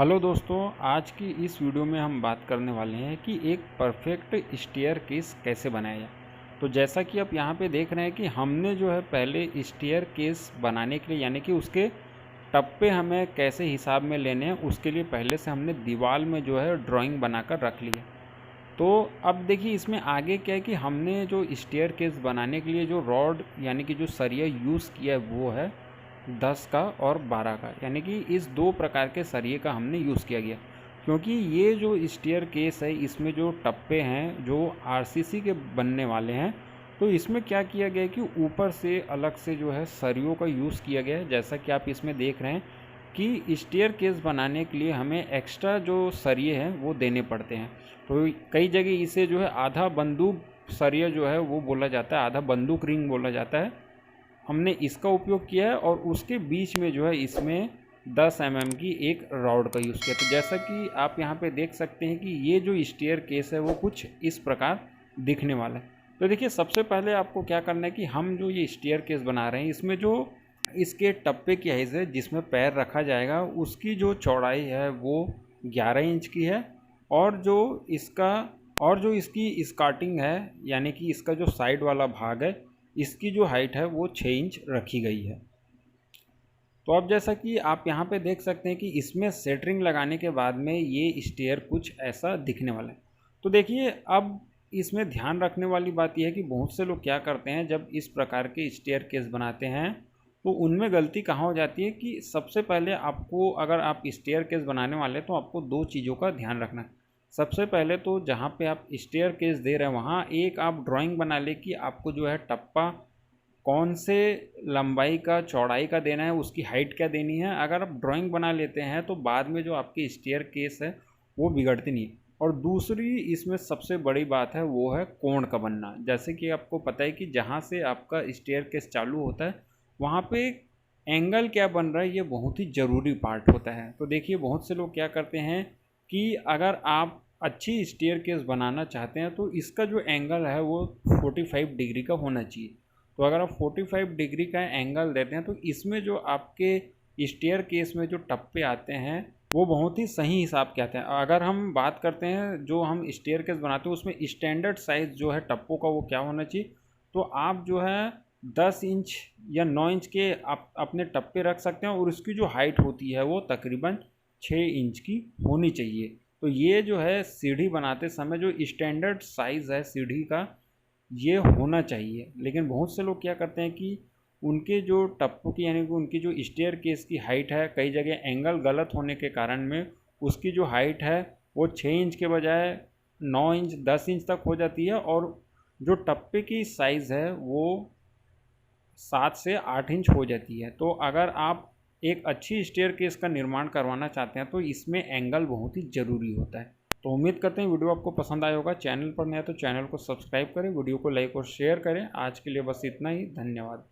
Hello दोस्तों, आज की इस वीडियो में हम बात करने वाले हैं कि एक परफेक्ट स्टेयरकेस कैसे बनाया जाए। तो जैसा कि आप यहाँ पे देख रहे हैं कि हमने जो है पहले स्टेयरकेस बनाने के लिए यानी कि उसके टप्पे हमें कैसे हिसाब में लेने हैं उसके लिए पहले से हमने दीवार में जो है ड्राइंग बनाकर रख लिया। तो अब देखिए इसमें आगे क्या है कि हमने जो स्टेयरकेस बनाने के लिए जो रॉड यानी कि जो सरिया यूज़ किया है वो है 10 का और 12 का, यानी कि इस दो प्रकार के सरिये का हमने यूज़ किया गया। क्योंकि ये जो स्टेयरकेस है इसमें जो टप्पे हैं जो आरसीसी के बनने वाले हैं, तो इसमें क्या किया गया है कि ऊपर से अलग से जो है सरियों का यूज़ किया गया है। जैसा कि आप इसमें देख रहे हैं कि स्टेयरकेस बनाने के लिए हमें एक्स्ट्रा जो सरिये हैं वो देने पड़ते हैं। तो कई जगह इसे जो है आधा बंदूक सरिया जो है वो बोला जाता है, आधा बंदूक रिंग बोला जाता है। हमने इसका उपयोग किया है और उसके बीच में जो है इसमें 10 mm की एक रॉड का यूज़ किया। तो जैसा कि आप यहाँ पे देख सकते हैं कि ये जो स्टेयरकेस है वो कुछ इस प्रकार दिखने वाला है। तो देखिए सबसे पहले आपको क्या करना है कि हम जो ये स्टेयरकेस बना रहे हैं इसमें जो इसके टप्पे की हाइट है जिसमें पैर रखा जाएगा उसकी जो चौड़ाई है वो 11 इंच की है। और जो इसकी स्कार्टिंग है यानी कि इसका जो साइड वाला भाग है इसकी जो हाइट है वो 6 इंच रखी गई है। तो अब जैसा कि आप यहाँ पे देख सकते हैं कि इसमें सेंटरिंग लगाने के बाद में ये स्टेयर कुछ ऐसा दिखने वाला है। तो देखिए अब इसमें ध्यान रखने वाली बात यह है कि बहुत से लोग क्या करते हैं जब इस प्रकार के स्टेयर केस बनाते हैं तो उनमें गलती कहाँ हो जाती है कि सबसे पहले आपको, अगर आप स्टेयर केस बनाने वाले तो आपको दो चीज़ों का ध्यान रखना है। सबसे पहले तो जहाँ पे आप स्टेयर केस दे रहे हैं वहाँ एक आप ड्राइंग बना ले कि आपको जो है टप्पा कौन से लंबाई का चौड़ाई का देना है, उसकी हाइट क्या देनी है। अगर आप ड्राइंग बना लेते हैं तो बाद में जो आपकी स्टेयर केस है वो बिगड़ती नहीं है। और दूसरी इसमें सबसे बड़ी बात है वो है कोण का बनना। जैसे कि आपको पता है कि जहाँ से आपका स्टेयर केस चालू होता है वहाँ पे एंगल क्या बन रहा है ये बहुत ही ज़रूरी पार्ट होता है। तो देखिए बहुत से लोग क्या करते हैं कि अगर आप अच्छी स्टेयरकेस बनाना चाहते हैं तो इसका जो एंगल है वो 45 डिग्री का होना चाहिए। तो अगर आप 45 डिग्री का एंगल देते हैं तो इसमें जो आपके स्टेयरकेस में जो टप्पे आते हैं वो बहुत ही सही हिसाब के आते हैं। अगर हम बात करते हैं जो हम स्टेयरकेस बनाते हैं उसमें स्टैंडर्ड साइज़ जो है टप्पों का वो क्या होना चाहिए, तो आप जो है 10 इंच या 9 इंच के आप अपने टप्पे रख सकते हैं और उसकी जो हाइट होती है वो तकरीबन 6 इंच की होनी चाहिए। तो ये जो है सीढ़ी बनाते समय जो स्टैंडर्ड साइज़ है सीढ़ी का ये होना चाहिए। लेकिन बहुत से लोग क्या करते हैं कि उनके जो टप्पों की यानी कि उनकी जो स्टेयरकेस की हाइट है कई जगह एंगल गलत होने के कारण में उसकी जो हाइट है वो 6 इंच के बजाय 9 इंच 10 इंच तक हो जाती है और जो टप्पे की साइज़ है वो 7 से 8 इंच हो जाती है। तो अगर आप एक अच्छी स्टेयरकेस का निर्माण करवाना चाहते हैं तो इसमें एंगल बहुत ही ज़रूरी होता है। तो उम्मीद करते हैं वीडियो आपको पसंद आया होगा। चैनल पर नया तो चैनल को सब्सक्राइब करें, वीडियो को लाइक और शेयर करें। आज के लिए बस इतना ही, धन्यवाद।